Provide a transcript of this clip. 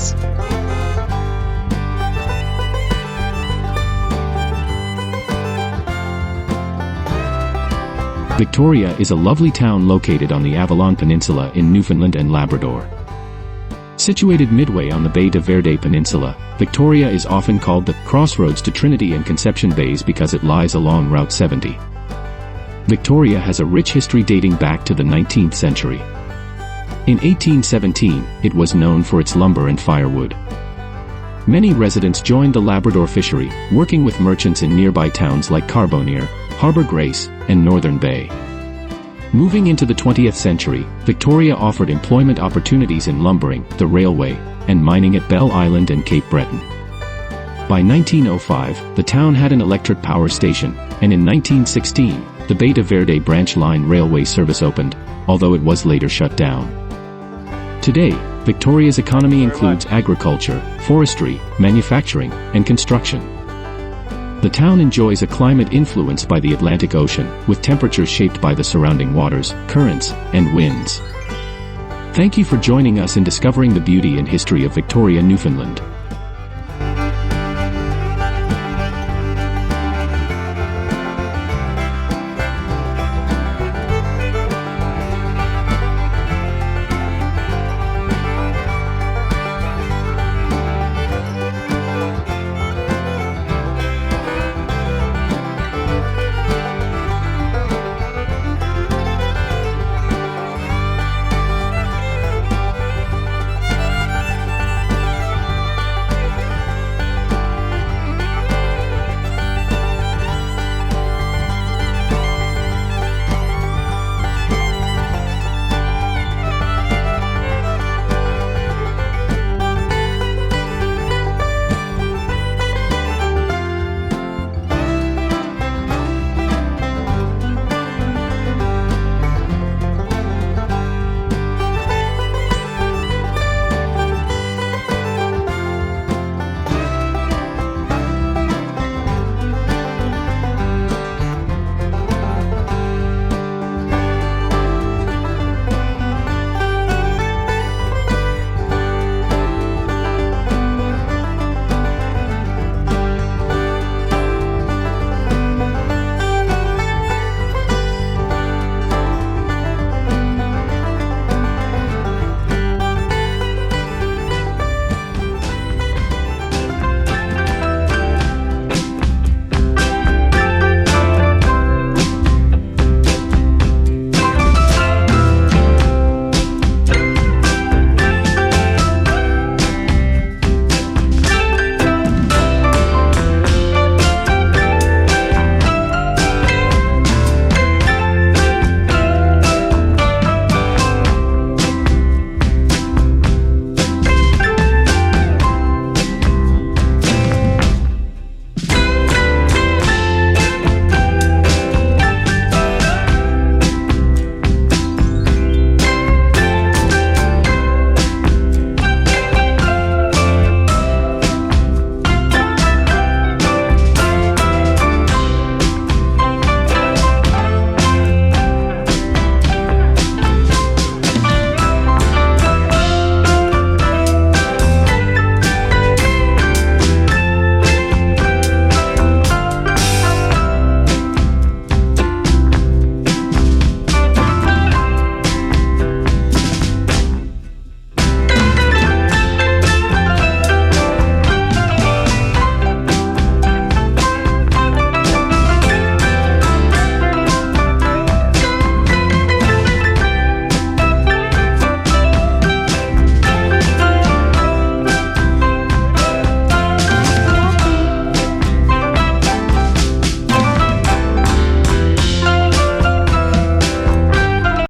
us. Victoria is a lovely town located on the Avalon Peninsula in Newfoundland and Labrador. Situated midway on the Bay de Verde Peninsula, Victoria is often called the crossroads to Trinity and Conception Bays because it lies along Route 70. Victoria has a rich history dating back to the 19th century. In 1817, it was known for its lumber and firewood. Many residents joined the Labrador fishery, working with merchants in nearby towns like Carbonear, Harbour Grace, and Northern Bay. Moving into the 20th century, Victoria offered employment opportunities in lumbering, the railway, and mining at Belle Island and Cape Breton. By 1905, the town had an electric power station, and in 1916, the Bay de Verde branch line railway service opened, although it was later shut down. Today, Victoria's economy includes agriculture, forestry, manufacturing, and construction. The town enjoys a climate influenced by the Atlantic Ocean, with temperatures shaped by the surrounding waters, currents, and winds. Thank you for joining us in discovering the beauty and history of Victoria, Newfoundland.